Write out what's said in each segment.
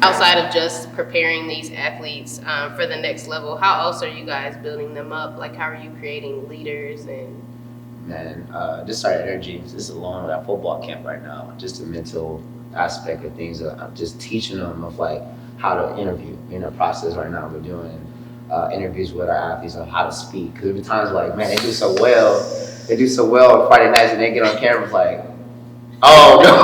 outside of just preparing these athletes for the next level, how else are you guys building them up? Like, how are you creating leaders and Man, just our energy, just alone with our football camp right now, just the mental aspect of things. I'm just teaching them of like how to interview. In the process right now, we're doing interviews with our athletes on how to speak. Because there be times like, man, they do so well on Friday nights, and they get on camera it's like, oh no,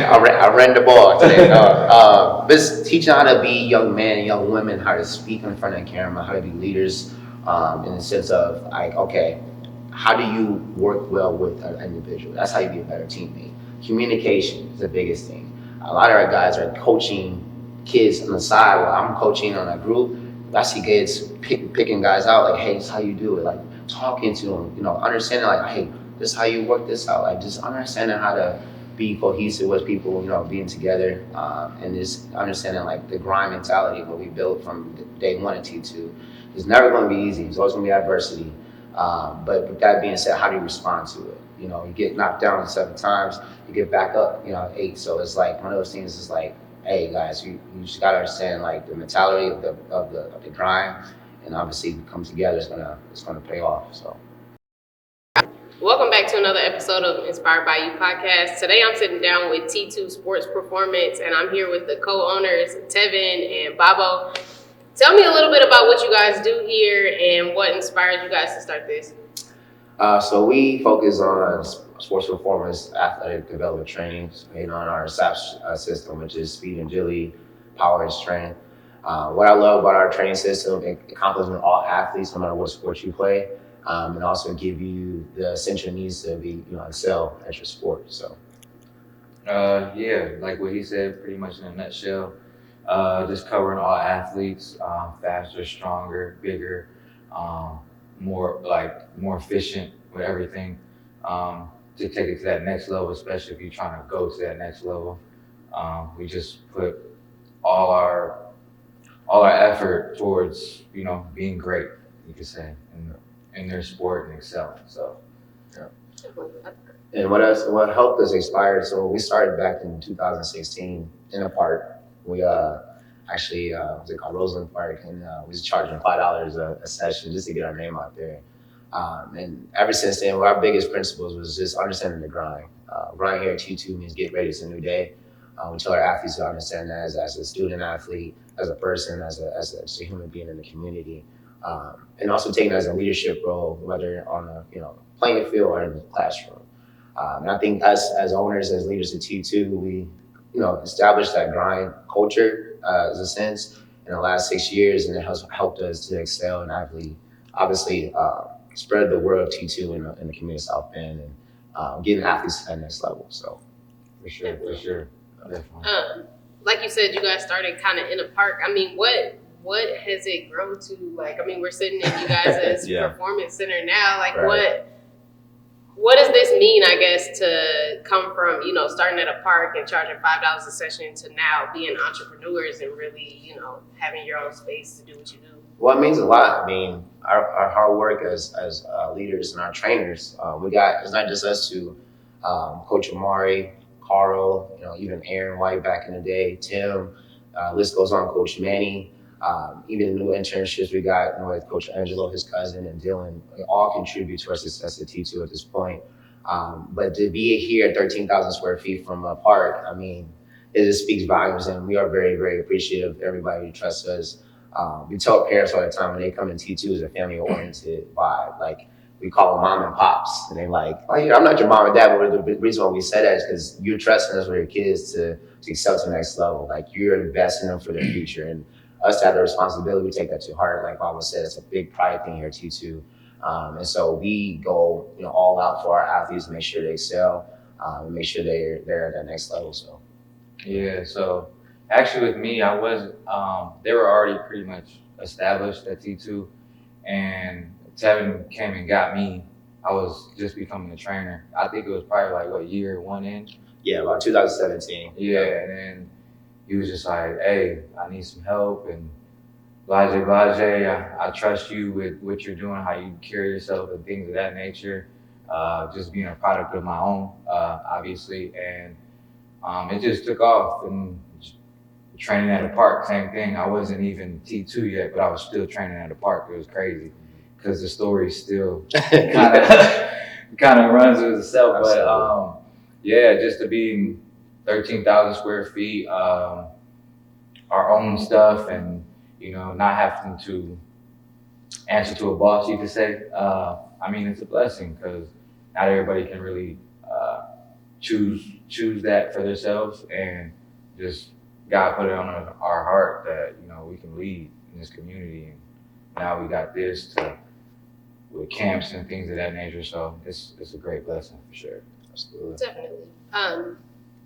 I ran the ball today. No, just teaching how to be young men and young women, how to speak in front of the camera, how to be leaders, in the sense of like, okay, how do you work well with an individual? That's how you be a better teammate. Communication is the biggest thing. A lot of our guys are coaching kids on the side while I'm coaching on a group. I see kids picking guys out like, hey, this is how you do it. Like talking to them, understanding like, hey, this is how you work this out. Like just understanding how to be cohesive with people, being together, and just understanding like the grind mentality what we built from day one at T2. It's never going to be easy. It's always going to be adversity. But with that being said, how do you respond to it? You get knocked down 7 times, you get back up, 8. So it's like one of those things. Is like, hey guys, you just gotta understand like the mentality of the grind, and obviously we come together. It's gonna pay off. So. welcome back to another episode of Inspired by You podcast. Today I'm sitting down with T2 Sports Performance, and I'm here with the co-owners, Tevin and Babo. Tell me a little bit about what you guys do here and what inspired you guys to start this. So we focus on sports performance, athletic development training, on our SAP system, which is speed and agility, power and strength. What I love about our training system, it complements all athletes, no matter what sport you play, and also give you the essential needs to be, excel at your sport. So. Yeah, like what he said, pretty much in a nutshell. Just covering all athletes, faster, stronger, bigger, more efficient with everything. To take it to that next level, especially if you're trying to go to that next level. We just put all our effort towards being great, you could say, in their sport and excel. So. Yeah. And what helped us inspire? So we started back in 2016 in a park. We actually was it called Roseland Park, and we was charging $5 a session just to get our name out there. And ever since then, our biggest principles was just understanding the grind. Grind here at T2 means get ready. It's a new day. We tell our athletes to understand that as a student athlete, as a person, as a human being in the community, and also taking it as a leadership role, whether on a playing field or in the classroom. And I think us as owners, as leaders at T2, we established that grind culture as a sense in the last 6 years, and it has helped us to excel and obviously spread the word of T2 in the community of South Bend, and getting athletes to that next level. So for sure. Definitely. Like you said, you guys started kind of in a park. I mean, what has it grown to? Like, I mean, we're sitting in you guys' performance center now. Like, right. What does this mean, I guess, to come from, starting at a park and charging $5 a session to now being entrepreneurs and really, having your own space to do what you do? Well, it means a lot. I mean, our hard work as leaders and our trainers, it's not just us two, Coach Amari, Carl, even Aaron White back in the day, Tim, list goes on, Coach Manny, even the new internships we got with Coach Angelo, his cousin, and Dylan, they all contribute to our success at T2 at this point. But to be here at 13,000 square feet from a park, I mean, it just speaks volumes, and we are very, very appreciative of everybody who trusts us. We tell parents all the time when they come in T2 is a family-oriented vibe. Like, we call them mom and pops, and they're like, "Oh, yeah, I'm not your mom and dad," but the reason why we say that is because you're trusting us with your kids to excel to the next level. Like, you're investing in them for their future, and us to have the responsibility, we take that to heart. Like Baba said, it's a big pride thing here at T2, and so we go all out for our athletes to make sure they excel, and make sure they're at that next level. So yeah, so actually with me, I was they were already pretty much established at T2, and Tevin came and got me. I was just becoming a trainer. I think it was probably like year one in. Yeah, about 2017. Yeah, and then he was just like, "Hey, I need some help," and blase. I trust you with what you're doing, how you carry yourself, and things of that nature. Just being a product of my own, obviously, and it just took off. And training at a park, same thing. I wasn't even T2 yet, but I was still training at a park. It was crazy because the story still kind of runs with itself. But yeah, just to be in 13,000 square feet, our own stuff, and not having to answer to a boss, you could say. I mean, it's a blessing because not everybody can really choose that for themselves, and just God put it on our heart that we can lead in this community, and now we got this with camps and things of that nature. So it's a great blessing for sure. Absolutely. Definitely.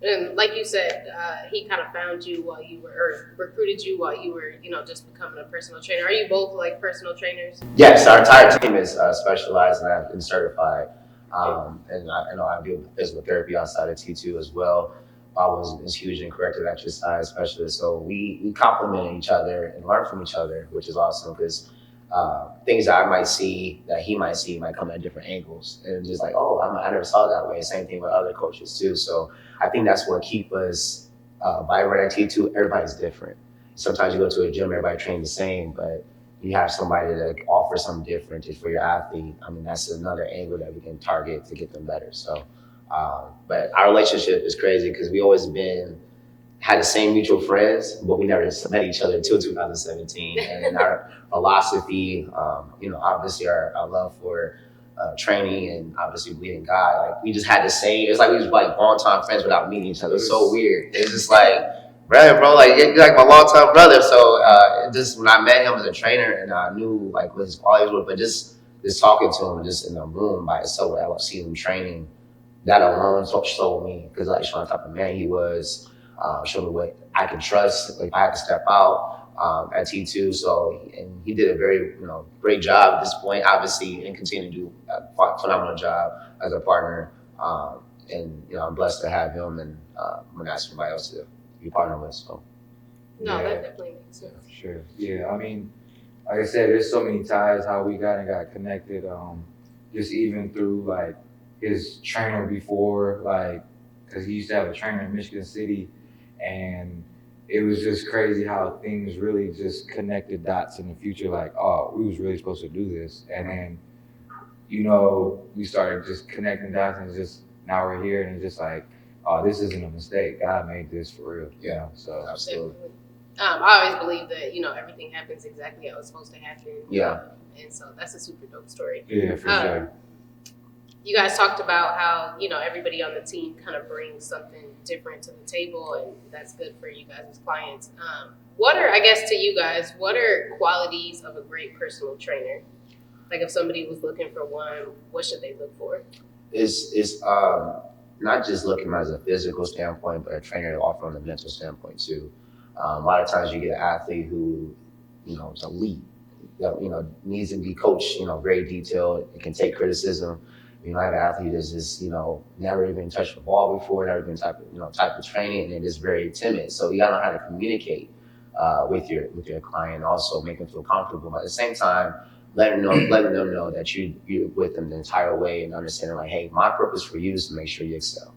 And like you said, he kind of found you while you were, or recruited you while you were, just becoming a personal trainer. Are you both like personal trainers? Yes, our entire team is specialized and certified. And I do physical therapy outside of T2 as well. I was huge in corrective exercise specialist. So we complement each other and learn from each other, which is awesome because things that I might see that he might see might come at different angles. And just like, oh, I never saw it that way. Same thing with other coaches too. So I think that's what keeps us vibrant at T2. Everybody's different. Sometimes you go to a gym, everybody trains the same, but you have somebody that offers something different for your athlete. I mean, that's another angle that we can target to get them better. So, but our relationship is crazy because we always had the same mutual friends, but we never met each other until 2017. And our philosophy, obviously our love for training and obviously believing God, like we just had the same. It's like we was like longtime friends without meeting each other. It's so weird. It's just like, bro, like you're like my longtime brother. So just when I met him as a trainer and I knew like what his qualities were, but just talking to him just in the room by itself, I was seeing him training. That alone showed me because like showing the type of man he was. Showed me what I can trust if I had to step out at T2. So, and he did a very, great job at this point, obviously, and continue to do a phenomenal job as a partner. And, I'm blessed to have him and I'm going to ask somebody else to be partner with. So, No, that definitely makes sense. Yeah, sure. Yeah, I mean, like I said, there's so many ties how we got connected. Just even through like his trainer before, like, because he used to have a trainer in Michigan City. And it was just crazy how things really just connected dots in the future. Like, oh, we was really supposed to do this. And then, we started just connecting dots and just now we're here and it's just like, oh, this isn't a mistake. God made this for real. Yeah, so absolutely. I always believe that, everything happens exactly how it's supposed to happen. Yeah. And so that's a super dope story. Yeah, for sure. You guys talked about how, everybody on the team kind of brings something different to the table, and that's good for you guys as clients. What are qualities of a great personal trainer? Like if somebody was looking for one, what should they look for? It's not just looking as a physical standpoint, but a trainer to offer on the mental standpoint too. A lot of times you get an athlete who, is elite, that, needs to be coached, very detailed. It can take criticism. I have an athlete that's just, never even touched the ball before, never been type of training, and is very timid. So you gotta know how to communicate with your client, also make them feel comfortable. But at the same time, letting them know that you're with them the entire way and understanding like, hey, my purpose for you is to make sure you excel,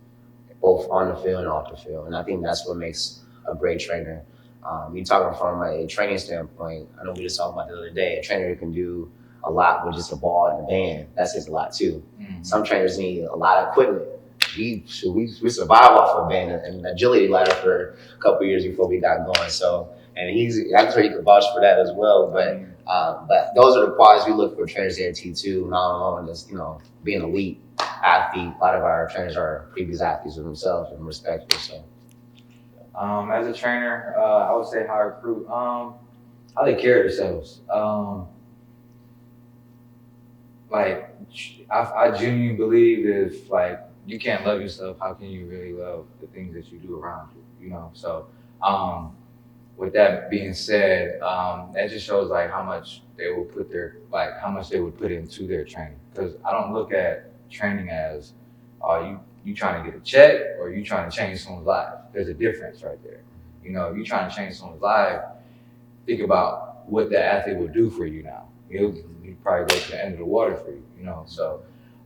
both on the field and off the field. And I think that's what makes a great trainer. You're talking from a training standpoint. I know we just talked about the other day. A trainer who can do a lot with just a ball and a band. That says a lot too. Mm-hmm. Some trainers need a lot of equipment. We survived off of a band and an agility ladder for a couple of years before we got going. So, and I'm sure he could vouch for that as well. But those are the qualities we look for trainers here at T2. Not alone just being an elite athlete. A lot of our trainers are previous athletes of themselves and respectful. So. As a trainer, I would say how I recruit. How they carry themselves. Like I genuinely believe if like you can't love yourself, how can you really love the things that you do around you? So with that being said, that just shows like how much they will how much they would put into their training. Because I don't look at training as you trying to get a check or you trying to change someone's life. There's a difference right there. You trying to change someone's life, think about what that athlete will do for you now. You probably go to the end of the water for you, So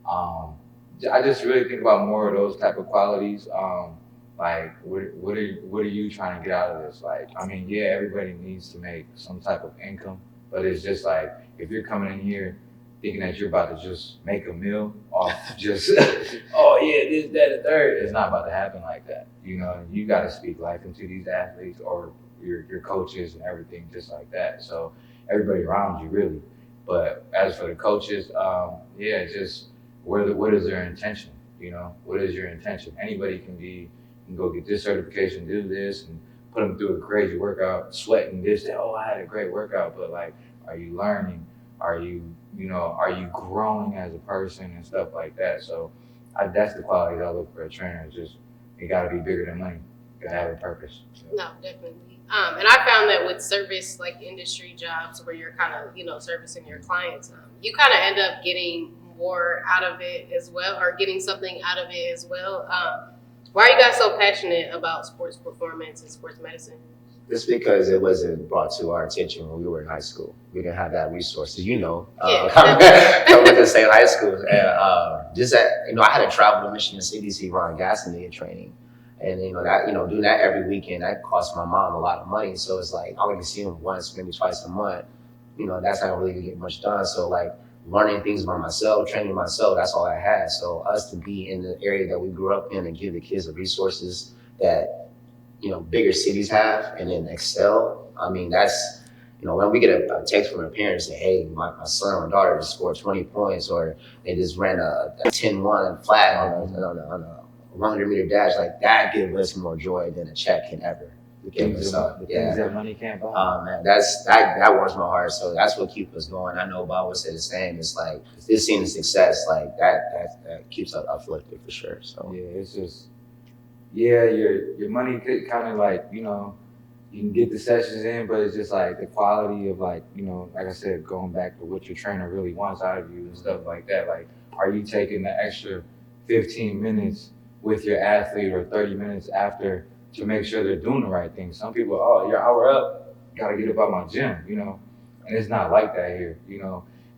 I just really think about more of those type of qualities. Like, what are you trying to get out of this? Like, I mean, yeah, everybody needs to make some type of income, but it's just like if you're coming in here thinking that you're about to just make a meal off just, oh yeah, this, that, and third, it's not about to happen like that. You know, you got to speak life into these athletes or your coaches and everything just like that. So everybody around you really. But as for the coaches, yeah, just what is their intention? You know, what is your intention? Anybody can go get this certification, do this, and put them through a crazy workout, sweating this, that, oh, I had a great workout, but like, are you learning? Are are you growing as a person and stuff like that? So that's the quality that I look for a trainer. It's just, it got to be bigger than money. You got to have a purpose. So. No, definitely. And I found that with service, like industry jobs where you're kind of, servicing your clients, you kind of end up getting more out of it as well, or getting something out of it as well. Why are you guys so passionate about sports performance and sports medicine? Just because it wasn't brought to our attention when we were in high school. We didn't have that resources, Yeah. coming to the same high school. And just that, I had to travel to Michigan City to see Ron Gasson training. And, doing that every weekend, that cost my mom a lot of money. So it's like, I only see him once, maybe twice a month. That's not really gonna get much done. So like learning things by myself, training myself, that's all I had. So us to be in the area that we grew up in and give the kids the resources that, bigger cities have and then excel. I mean, that's, when we get a text from our parents saying, hey, my son or daughter just scored 20 points or they just ran a 10-1 flat on a 100-meter dash, like that gives us more joy than a check can ever. Things that money can't buy. Man, that warms my heart. So that's what keeps us going. I know Bob would say the same. It's like this seeing the success, like that keeps us uplifted for sure. So yeah, it's just your money could kind of like you can get the sessions in, but it's just like the quality of like like I said, going back to what your trainer really wants out of you and stuff like that. Like, are you taking the extra 15 minutes with your athlete or 30 minutes after to make sure they're doing the right thing? Some people, oh, you're an hour up, gotta get up out my gym, and it's not like that here.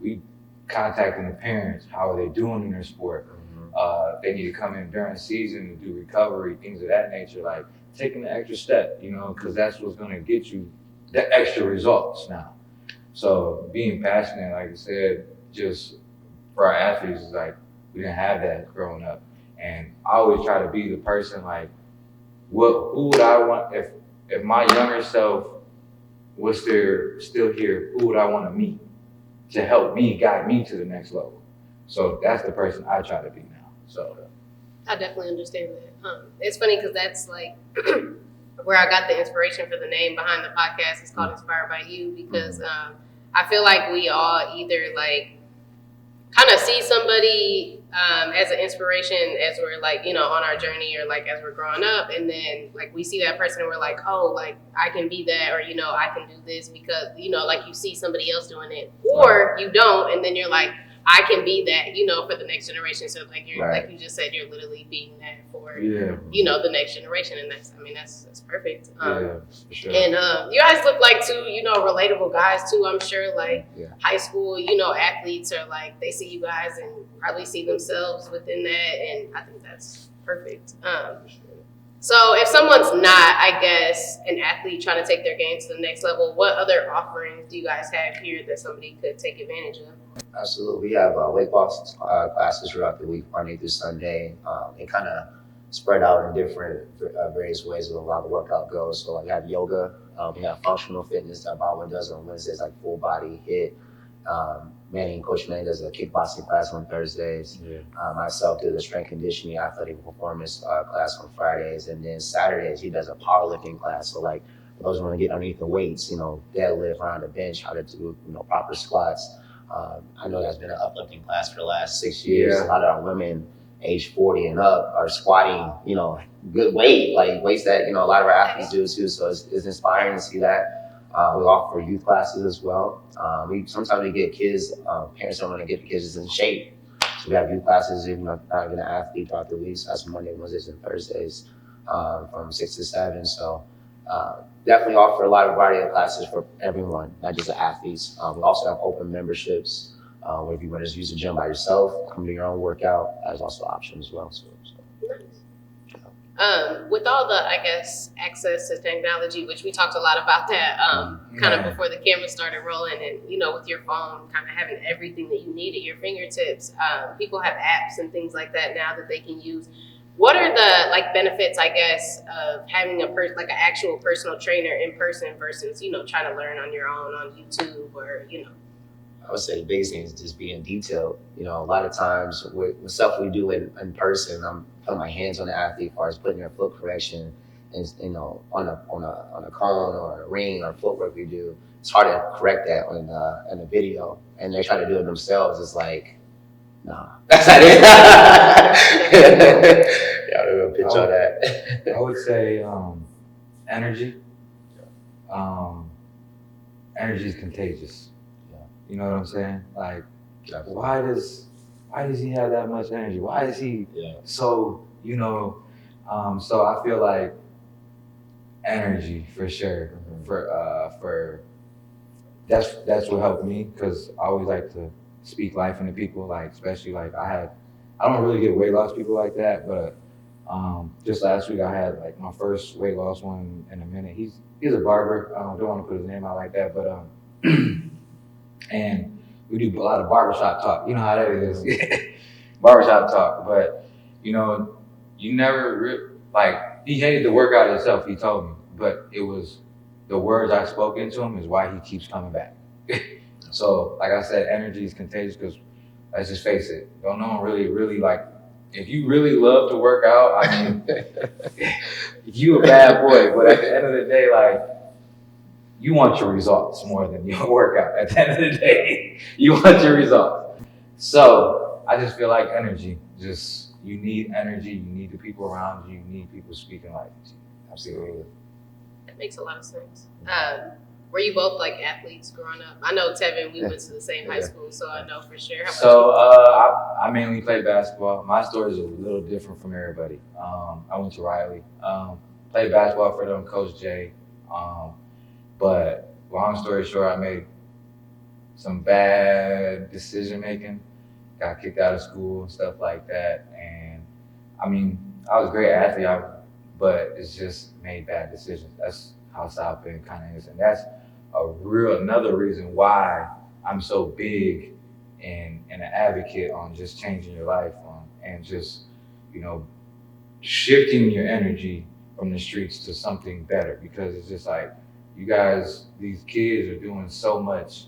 We contacting the parents, how are they doing in their sport? They need to come in during the season to do recovery, things of that nature, like taking the extra step, because that's what's going to get you the extra results now. So being passionate, like I said, just for our athletes, is like we didn't have that growing up. And I always try to be the person like, who would I want if my younger self was still here, who would I want to meet to help me, guide me to the next level? So that's the person I try to be now. So I definitely understand that. It's funny because that's like where I got the inspiration for the name behind the podcast. It's called Inspired by You because I feel like we all either like kind of see somebody as an inspiration as we're like, on our journey or like as we're growing up. And then like we see that person and we're like, oh, like I can be that or, I can do this because, like you see somebody else doing it or you don't. And then you're like, I can be that, for the next generation. So like like you just said, you're literally being that for, the next generation. And that's perfect. For sure. And you guys look like two, relatable guys too. I'm sure like high school, athletes are like, they see you guys and probably see themselves within that. And I think that's perfect. So if someone's not, I guess, an athlete trying to take their game to the next level, what other offerings do you guys have here that somebody could take advantage of? Absolutely. We have weight loss classes throughout the week, Monday through Sunday. They kind of spread out in different various ways of how the workout goes. So like we have yoga, we have functional fitness that Bob does on Wednesdays, like full body HIIT. Coach Manning does a kickboxing class on Thursdays. Myself do the strength conditioning, athletic performance class on Fridays. And then Saturdays, he does a powerlifting class. So like for those who want to get underneath the weights, deadlift around the bench, how to do, proper squats. I know that's been an uplifting class for the last 6 years. A lot of our women age 40 and up are squatting, good weight, like weights that, a lot of our athletes do too. So it's inspiring to see that. We offer youth classes as well. Sometimes we get kids, parents don't want to get the kids in shape. So we have youth classes, if you're not even an athlete throughout the week. So that's Monday, Wednesdays, and Thursdays from 6 to 7. So definitely offer a lot of variety of classes for everyone, not just the athletes. We also have open memberships where if you want to just use the gym by yourself, come to your own workout, that's also an option as well. So. Nice. With all the, I guess, access to technology, which we talked a lot about that kind of before the camera started rolling, and with your phone, kind of having everything that you need at your fingertips. People have apps and things like that now that they can use. What are the benefits, I guess, of having like an actual personal trainer in person versus trying to learn on your own on YouTube or. I would say the biggest thing is just being detailed. A lot of times with stuff we do in person, I'm putting my hands on the athlete as far as putting their foot correction, and on a cone or a ring or footwork we do. It's hard to correct that in a video, and they try to do it themselves. It's like, nah, that's not it. Yeah, I'm gonna pitch on that. I would say energy. Energy is contagious. You know what I'm saying? Like, why does he have that much energy? Why is he so, so I feel like energy for sure. For that's what helped me, because I always like to speak life into people, like especially like I don't really get weight loss people like that, but just last week I had like my first weight loss one in a minute. He's a barber. I don't want to put his name out like that, but and we do a lot of barbershop talk. You know how that is, barbershop talk. But you never like, he hated to work out himself. He told me, but it was the words I spoke into him is why he keeps coming back. So, like I said, energy is contagious, because let's just face it, no one really like. If you really love to work out, I mean, you a bad boy. But at the end of the day, like, you want your results more than your workout. At the end of the day, you want your results. So I just feel like energy. Just, you need energy. You need the people around you. You need people speaking life to you. Absolutely. That makes a lot of sense. Were you both like athletes growing up? I know Tevin, we went to the same high school, so I know for sure. How So I mainly played basketball. My story is a little different from everybody. I went to Riley. Played basketball for them, Coach Jay. But long story short, I made some bad decision making. Got kicked out of school and stuff like that. And I mean, I was a great athlete, but it's just made bad decisions. That's how South Bend kind of is, and that's another reason why I'm so big and an advocate on just changing your life and just shifting your energy from the streets to something better, because it's just like, you guys, these kids are doing so much.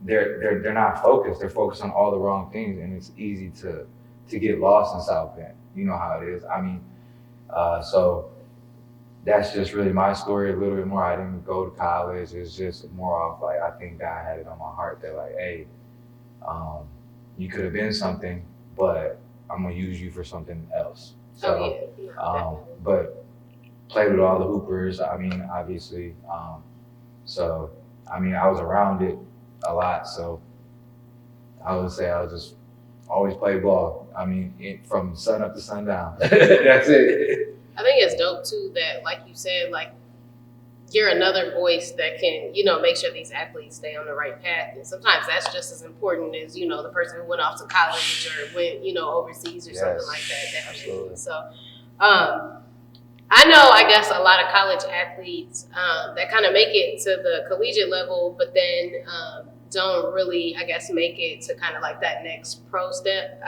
They're not focused. They're focused on all the wrong things, and it's easy to get lost in South Bend. You know how it is. I mean, so that's just really my story a little bit more. I didn't go to college. It's just more off like, I think God had it on my heart that like, hey, you could have been something, but I'm gonna use you for something else. So, but played with all the hoopers. I mean, obviously. So, I mean, I was around it a lot. So, I would say I was just always play ball. I mean, from sun up to sundown. That's it. I think it's dope too that, like you said, like, you're another voice that can, make sure these athletes stay on the right path. And sometimes that's just as important as, the person who went off to college or went, overseas or something like that. Definitely. Absolutely. So, I know, I guess, a lot of college athletes that kind of make it to the collegiate level, but then don't really, I guess, make it to kind of like that next pro step.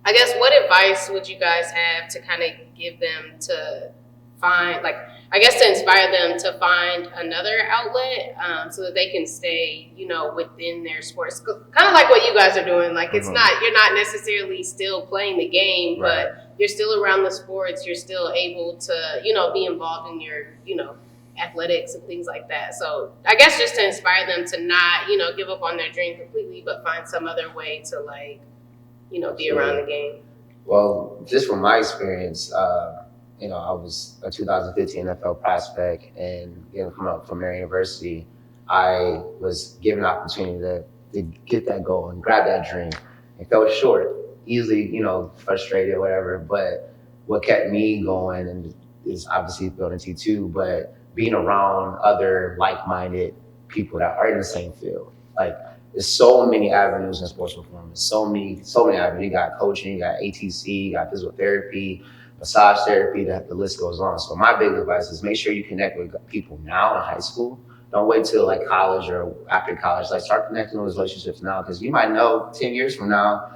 I guess, what advice would you guys have to kind of give them to find, like, I guess to inspire them to find another outlet so that they can stay, within their sports? Kind of like what you guys are doing. Like, it's not, you're not necessarily still playing the game, Right. but you're still around the sports. You're still able to, be involved in your, athletics and things like that. So I guess just to inspire them to not, give up on their dream completely, but find some other way to, like, be around the game. Well, just from my experience, I was a 2015 NFL prospect, and from Marion University, I was given an opportunity to get that goal and grab that dream. It fell short, easily, frustrated, whatever. But what kept me going and is obviously building T2, but being around other like-minded people that are in the same field. Like, there's so many avenues in sports performance. So many avenues. You got coaching, you got ATC, you got physical therapy, massage therapy. The list goes on. So my big advice is make sure you connect with people now in high school. Don't wait till like college or after college. Like start connecting those relationships now because you might know 10 years from now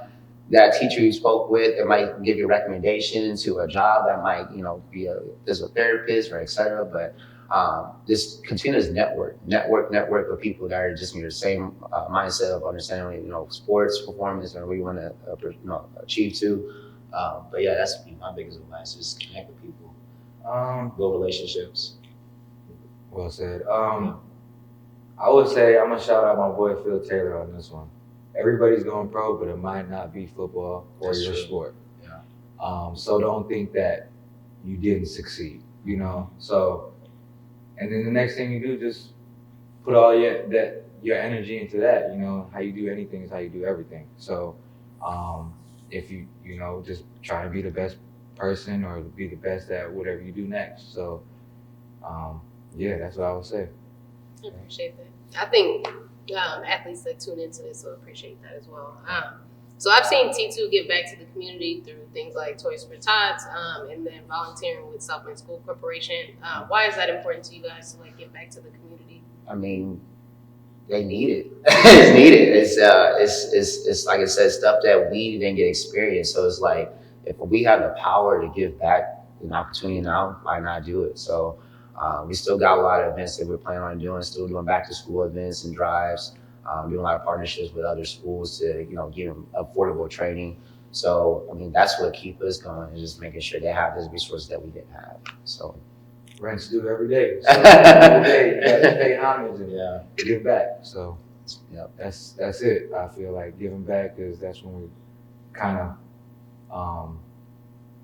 that teacher you spoke with that might give you a recommendation to a job that might be a physical therapist or et cetera. But this continuous network with people that are just in your same mindset of understanding sports performance and where you want to achieve to. But yeah, that's my biggest advice: just connect with people, build relationships. Well said. I would say I'm gonna shout out my boy Phil Taylor on this one. Everybody's going pro, but it might not be football or That's your true. sport. Yeah. So don't think that you didn't succeed. So and then the next thing you do, just put all your energy into that. How you do anything is how you do everything. So if you just try to be the best person or be the best at whatever you do next. So yeah, that's what I would say. I appreciate that. I think athletes that tune into this will appreciate that as well. So I've seen T2 give back to the community through things like Toys for Tots, and then volunteering with Southland School Corporation. Why is that important to you guys to give back to the community? I mean, they need it. It's needed. It's like I said, stuff that we didn't get experience. So it's like if we have the power to give back an opportunity now, why not do it? So we still got a lot of events that we're planning on doing. Still doing back to school events and drives. Doing a lot of partnerships with other schools to give them affordable training. So I mean that's what keeps us going is just making sure they have those resources that we didn't have. So Rents due every day. So every day you got to pay homage and give back. So that's it. I feel like giving back that's when we kind of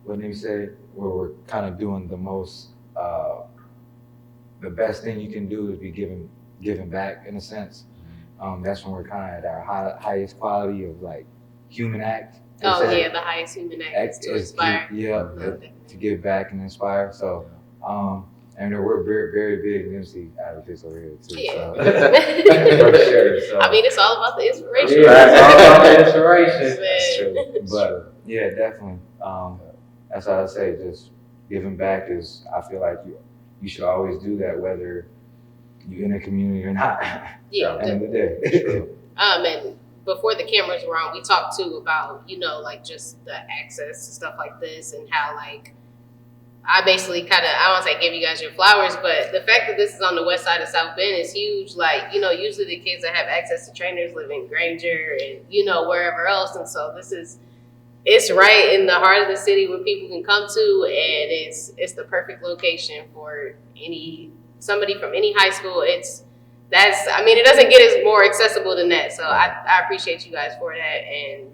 what did you say? Where we're kind of doing the most. The best thing you can do is be giving back in a sense. That's when we're kind of at our highest quality of human act. The highest human act is to inspire. To give back and inspire. So, and we're very, very big MC advocates over here too. Yeah. So, for sure. So, I mean, it's all about the inspiration. Yeah, it's all about the inspiration. That's true. But yeah, definitely. That's how I say. Just giving back is. I feel like you should always do that, whether you're in a community or not. Yeah. At the end of the day. And before the cameras were on, we talked too about, just the access to stuff like this and how I basically I don't want to say give you guys your flowers, but the fact that this is on the west side of South Bend is huge. Usually the kids that have access to trainers live in Granger and, wherever else. And so it's right in the heart of the city where people can come to, and it's the perfect location for somebody from any high school. It doesn't get as more accessible than that. So I appreciate you guys for that. And,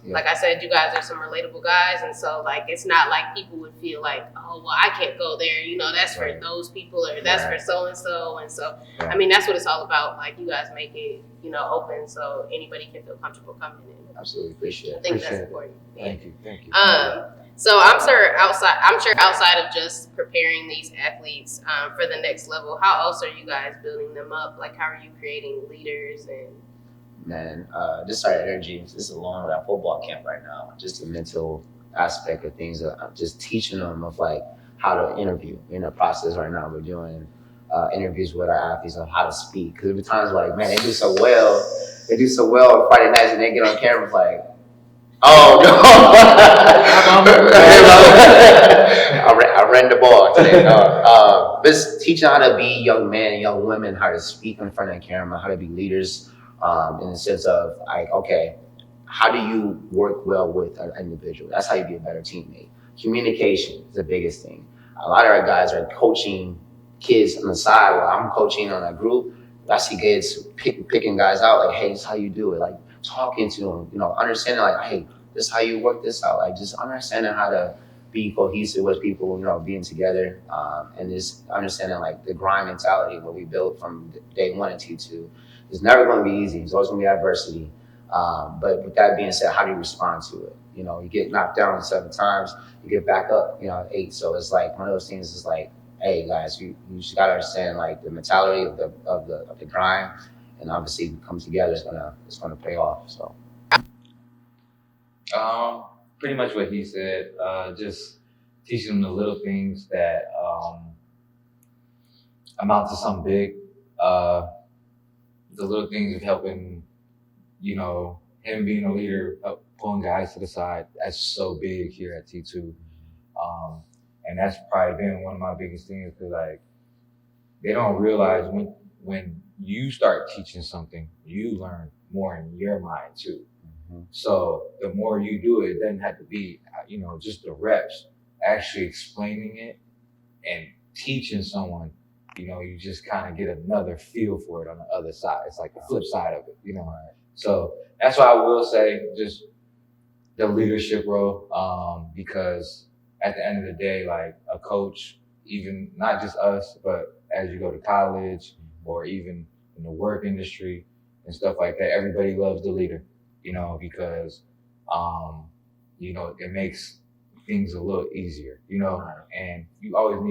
like I said, you guys are some relatable guys. And so it's not like people would feel like, oh, well, I can't go there. That's for those people or that's for so-and-so. And so, that's what it's all about. You guys make it, open so anybody can feel comfortable coming in. Absolutely appreciate it. I think that's important. Thank you. So I'm sure outside of just preparing these athletes for the next level, how else are you guys building them up? How are you creating leaders and? Man, just our energy. This is along with our football camp right now. Just the mental aspect of things. I'm just teaching them of how to interview. In the process right now, we're doing interviews with our athletes on how to speak. Because every time's man, they do so well. They do so well on Friday nights, and they get on camera oh no! I ran the ball today. No. Just teaching how to be young men and young women, how to speak in front of the camera, how to be leaders, in the sense of okay, how do you work well with an individual? That's how you be a better teammate. Communication is the biggest thing. A lot of our guys are coaching kids on the side while I'm coaching on a group. I see kids picking guys out hey, this is how you do it. Talking to them, understanding hey, this is how you work this out. Just understanding how to be cohesive with people, being together, and just understanding the grind mentality what we built from day one at T2. It's never going to be easy. It's always going to be adversity. But with that being said, how do you respond to it? You get knocked down 7 times, you get back up, 8. So it's one of those things. Is hey guys, you just got to understand the mentality of the grind. and obviously we come together, it's gonna pay off. So Pretty much what he said. Just teaching them the little things that amount to something big. Uh, the little things of helping, him being a leader, pulling guys to the side. That's so big here at T2. And that's probably been one of my biggest things because like they don't realize when you start teaching something, you learn more in your mind too. So the more you do it, it doesn't have to be, just the reps. Actually explaining it and teaching someone, you just kind of get another feel for it on the other side. It's like the flip side of it. So that's why I will say just the leadership role, because at the end of the day, like a coach, even not just us, but as you go to college or even in the work industry and stuff like that, everybody loves the leader, because, it makes things a little easier, and you always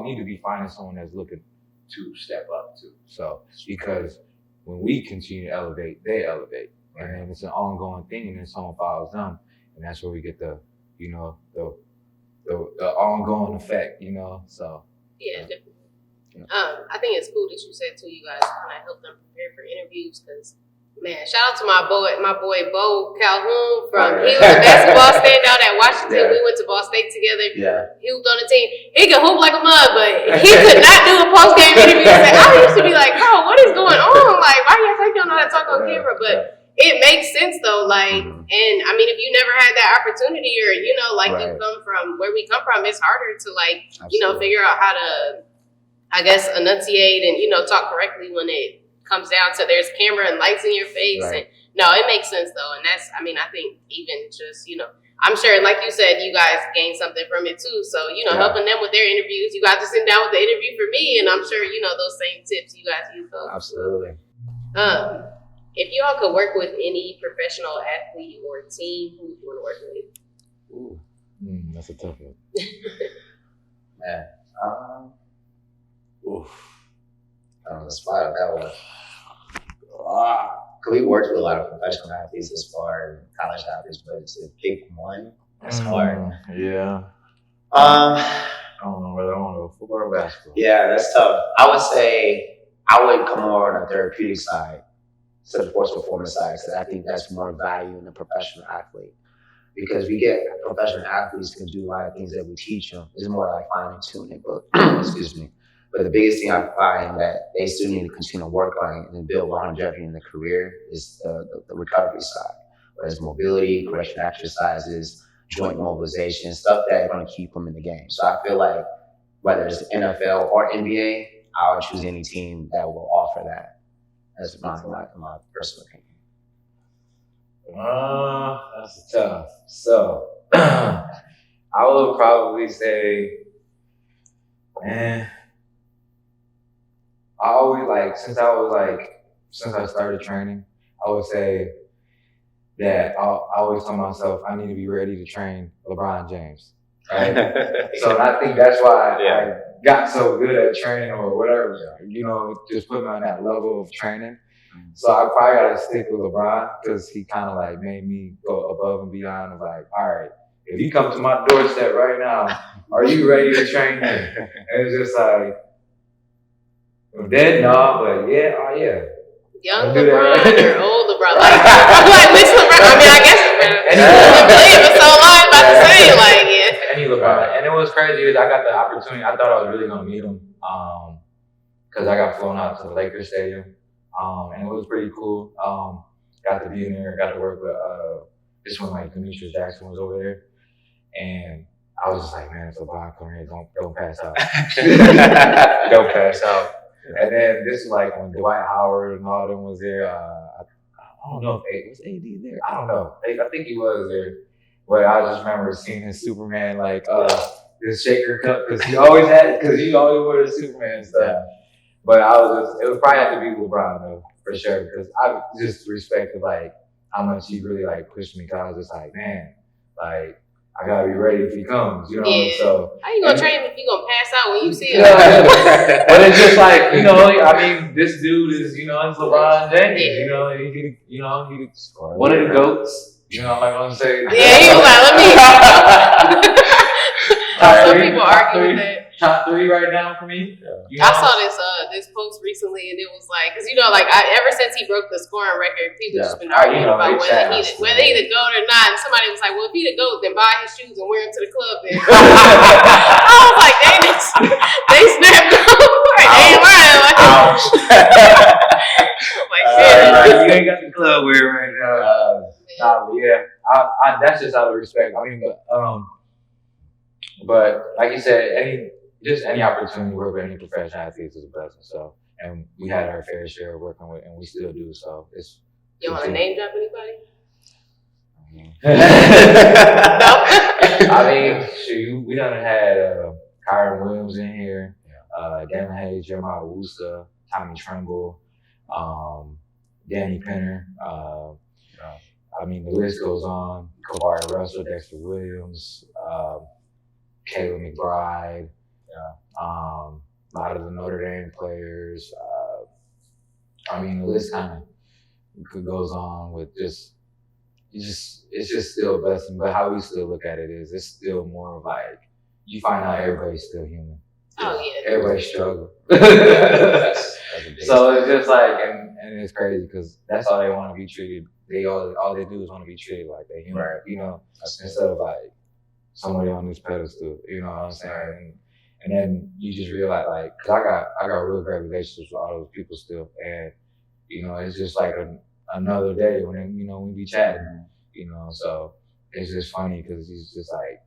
need to be finding someone that's looking to step up too. So, because when we continue to elevate, they elevate. And then it's an ongoing thing, and then someone follows them, and that's where we get the ongoing effect, So Yeah, definitely. I think it's cool that you said too, you guys kind of help them prepare for interviews because, man, shout out to my boy Bo Calhoun he was a basketball standout at Washington. We went to Ball State together. He hooped on the team. He could hoop like a mud, but he could not do a post game interview. I used to be like, bro, what is going on? Like, why you don't know how to talk on camera? But it makes sense though, like, and I mean, if you never had that opportunity, or you come from where we come from, it's harder to figure out how to, I guess, enunciate and talk correctly when it comes down to there's camera and lights in your face. And no, it makes sense though, and that's, I think even just I'm sure, like you said, you guys gained something from it too. So helping them with their interviews, you got to sit down with the interview for me, and I'm sure those same tips you guys use those. Absolutely. If you all could work with any professional athlete or team, who would you want to work with? Ooh. That's a tough one. Man. I don't know, spot that one. We worked with a lot of professional athletes as far as college athletes, but to pick one, that's hard. Yeah. I don't know whether I want to go football or basketball. Yeah, that's tough. I would say I would come more on the therapeutic side to the sports performance side, because I think that's more value in a professional athlete. Because we get professional athletes can do a lot of things that we teach them. It's more like fine tuning, but excuse me. But the biggest thing I find that they still need to continue to work on and build longevity in their career is the recovery side. Whether it's mobility, correction exercises, joint mobilization, stuff that are going to keep them in the game. So I feel like whether it's NFL or NBA, I would choose any team that will offer that. That's my personal opinion. That's tough. So I would probably say, man, I always since I started training, I would say that I always tell myself I need to be ready to train LeBron James. Right? So I think that's why I got so good at training or whatever, just put me on that level of training. So I probably got to stick with LeBron because he kind of made me go above and beyond of all right, if you come to my doorstep right now, are you ready to train me? And it's just like, I'm dead, no, but yeah. Young LeBron or old LeBron? I'm like, which LeBron? I mean, I guess he's been playing for so long, I'm about to say, Any LeBron. And it was crazy. I got the opportunity. I thought I was really going to meet him because I got flown out to the Lakers Stadium. And it was pretty cool. Got to be in there, got to work with this one, Demetrius Jackson was over there. And I was just like, man, if LeBron come here, don't pass out. Don't pass out. And then this was when Dwight Howard and all them was there. I don't know if was AD there. I don't know. I think he was there. But I just remember seeing his Superman this shaker cup because he always wore the Superman stuff. But it would probably have to be LeBron though, for sure, because I just respected how much he really pushed me. Cause I was just man, I gotta be ready if he comes, you know. Yeah. So how you gonna train him if you gonna pass out when you see him? But it's just like, you know, I mean, this dude is, you know, it's LeBron James. You know, he one of the goats. You know, I'm not gonna say. Yeah, he was like, let me. Some people argue with that. Top 3 right now for me. You know? I saw this post recently, and it was like, because you know, like ever since he broke the scoring record, people just been arguing about whether he the GOAT or not. And somebody was like, well, if he the GOAT, then buy his shoes and wear them to the club. Then I was like, they snapped up. Like, they ain't lying. Like, you ain't got the club wear right now. Yeah, that's just out of respect. I mean, but like you said, any opportunity to work with any professional athletes is a blessing. So, and we had our fair share of working with, and we still do. So it's. You want to name drop anybody? No. I mean, shoot, we done had Kyron Williams in here, Devin Hayes, Jeremiah Wusa, Tommy Tremble, Danny Penner. I mean, the list goes on. Kavari Russell, Dexter Williams, Caleb McBride, a lot of the Notre Dame players. I mean, the list kind of goes on with it's just still a blessing. But how we still look at it is it's still more of like you find out everybody's still human. Oh yeah. Everybody struggle. So it's just like, and it's crazy because that's how they want to be treated. All they do is want to be treated like they're human, right. You know, instead of like somebody on this pedestal. You know what I'm saying? And then you just realize, like, cause I got real great relationships with all those people still, and you know, it's just like another day when we be chatting, you know. So it's just funny because he's just like,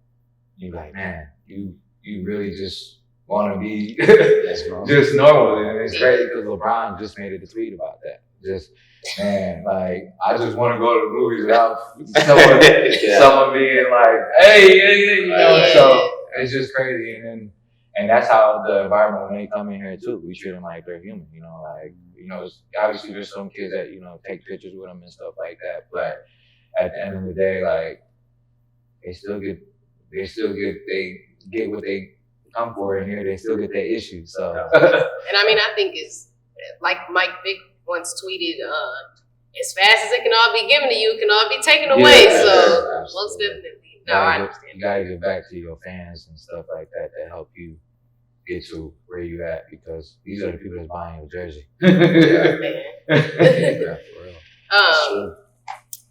you like, man, you really just want to be just normal, and it's crazy because LeBron just made a tweet about that. Just man, like I just want to go to the movies without someone being like, hey, you know. So it's just crazy, and that's how the environment when they come in here too, we treat them like they're human, you know. Like obviously there's some kids that take pictures with them and stuff like that, but at the end of the day, like they get what they come for in here. They still get their issues. So, and I mean, I think it's like Mike Vick once tweeted, as fast as it can all be given to you, it can all be taken away. So most definitely, I understand. You gotta get back to your fans and stuff like that to help you get to where you at, because these are the people that's buying your jersey. For real.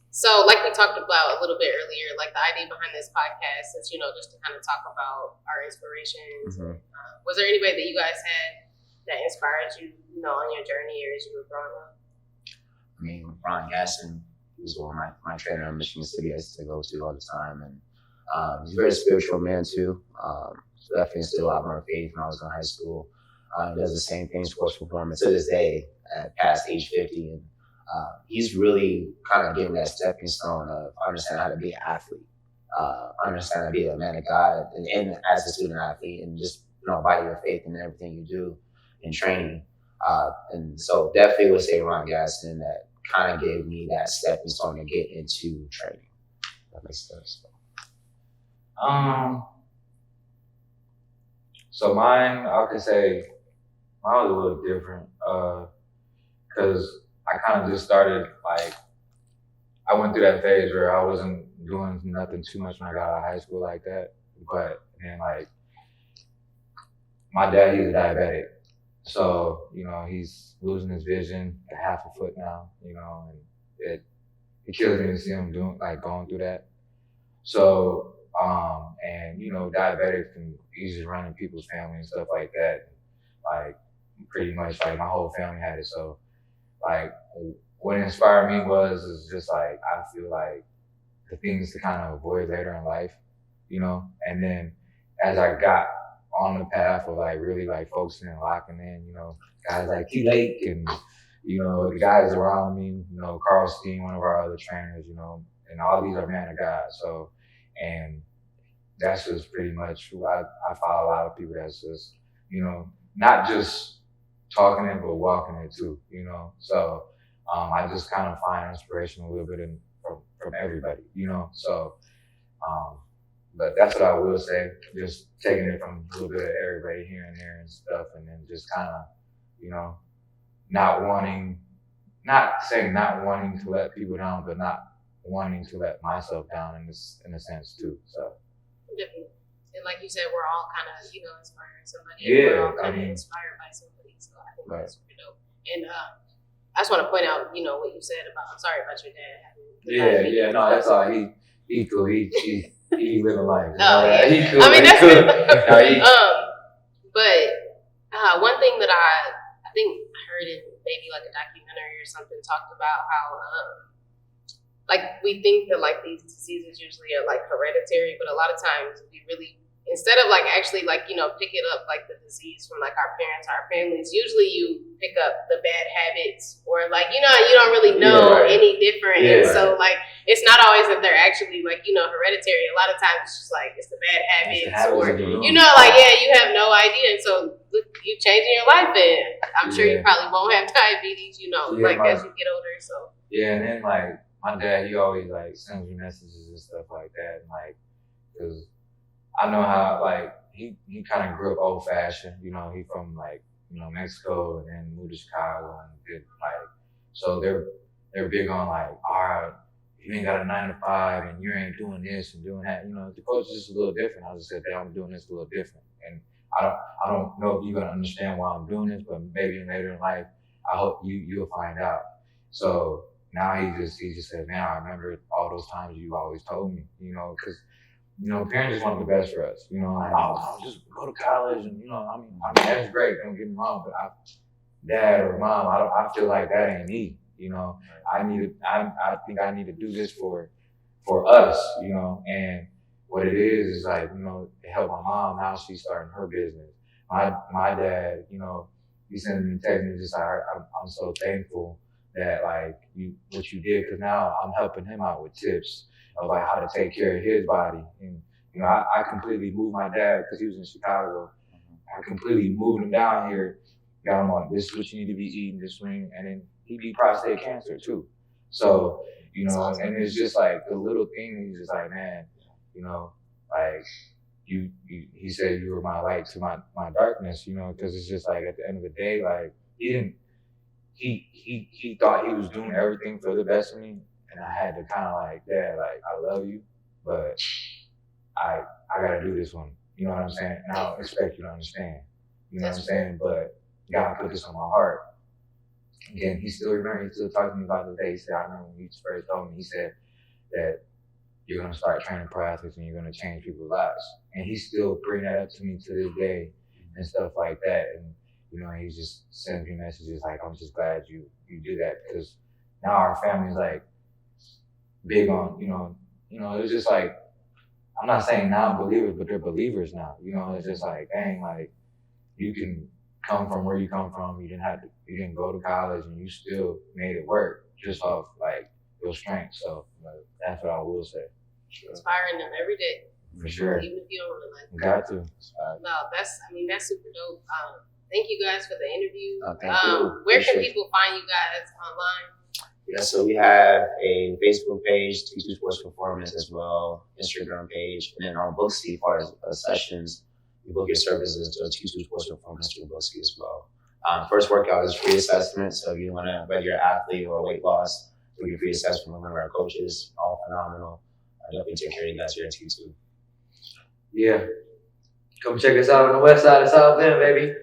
So like we talked about a little bit earlier, like the idea behind this podcast is, just to kind of talk about our inspirations. Mm-hmm. Was there anybody that you guys had that inspired you, on your journey or as you were growing up? I mean, Ron Gaston was one of my trainer in Michigan City I used to go to all the time. And he's a very spiritual man too. Definitely instilled a lot more faith when I was in high school. He does the same thing, sports performance to this day at past age 50. And he's really kind of given that stepping stone of understanding how to be an athlete, understand how to be a man of God, and as a student athlete, and just by your faith in everything you do in training. And so definitely would say Ron Gaston that kind of gave me that stepping stone to get into training. That makes sense. So mine, I could say mine was a little different because I kind of just started, like, I went through that phase where I wasn't doing nothing too much when I got out of high school like that. But then, like, my dad, he's a diabetic. So, he's losing his vision at half a foot now, and it kills me to see him going through that. So, and, diabetics can easily run in people's family and stuff like that. Like, pretty much, like, my whole family had it. So, like, what inspired me is just like, I feel like the things to kind of avoid later in life, and then as I got on the path of like really like focusing and locking in, guys like T Lake and, the guys around me, Carl Steen, one of our other trainers, and all these are men of God. So, and that's just pretty much who I follow a lot of people that's just, not just talking it, but walking it too, So I just kind of find inspiration a little bit from everybody, So But that's what I will say. Just taking it from a little bit of everybody here and there and stuff, and then just kind of, you know, not saying not wanting to let people down, but not wanting to let myself down in a sense too. So Definitely. And like you said, we're all kind of, inspiring somebody. Yeah, We're all I kind of mean- inspired by somebody. So I think Right. that's super dope. And I just want to point out, what you said about, I'm sorry about your dad having yeah, no, that's all. He cool. He living life. You Oh, know? yeah. He cool. I mean, he that's cool. good. No, he- But one thing that I think I heard in maybe like a documentary or something talked about how like we think that like these diseases usually are like hereditary, but a lot of times we really, instead of like actually like pick it up like the disease from like our parents, our families, usually you pick up the bad habits or like you don't really know Yeah, right. any different, Yeah, and so like it's not always that they're actually like hereditary. A lot of times it's just like it's the bad habits, or of the room. like you have no idea, and so look, you changing your life, and I'm sure you Yeah. probably won't have diabetes, like as you get older. So Yeah, and then like my dad, he always like sends me messages and stuff like that, and like, cause I know how like he kind of grew up old fashioned. He from like Mexico and then moved to Chicago and did like, so they're big on like, all right, you ain't got a 9 to 5 and you ain't doing this and doing that. The culture's just a little different. I just said, "Hey, I'm doing this a little different," and I don't know if you're gonna understand why I'm doing this, but maybe later in life, I hope you'll find out. So now he just said, "Man, I remember all those times you always told me, because parents just want the best for us. Like, oh, just go to college, and I mean, that's great. Don't get me wrong, but dad or mom, I feel like that ain't me. I think I need to do this for us, and what it is like, to help my mom. Now she's starting her business. My dad, he sent me text me just like, I'm so thankful that like what you did, because now I'm helping him out with tips of like how to take care of his body. And I completely moved my dad because he was in Chicago. I completely moved him down here, got him on, this is what you need to be eating, this ring, and then he beat prostate cancer too. So, and it's just like the little thing. He's just like, man, like he said you were my light to my darkness, because it's just like at the end of the day, like he thought he was doing everything for the best of me, and I had to kind of like, Dad, like I love you, but I gotta do this one. You know what I'm saying? And I don't expect you to understand. You know what I'm saying? But God put this on my heart. Again, he still talking to me about the day. He said, I remember when you first told me, he said that you're gonna start training pro athletes and you're gonna change people's lives. And he still bring that up to me to this day and stuff like that. And he just sends me messages like, I'm just glad you did that, because now our family's like big on, it's just like, I'm not saying non-believers, but they're believers now. It's just like, dang, like you can come from where you come from. You didn't go to college, and you still made it work just off like your strength. So that's what I will say. inspiring them every day, For sure. even if you don't want to like. Got to. No, that's super dope. Thank you guys for the interview. Thank you. Where can Appreciate people find you guys online? Yeah, so we have a Facebook page, T2 Sports Performance, as well, Instagram page, and then on Booksy, as far as sessions, you book your services to T2 Sports Performance through Booksy as well. First workout is free assessment, so if you want to, whether you're an athlete or weight loss, do your free assessment with one of our coaches, all phenomenal. I definitely take care of you guys here at T2. Yeah. Come check us out on the west side of South Bend, baby.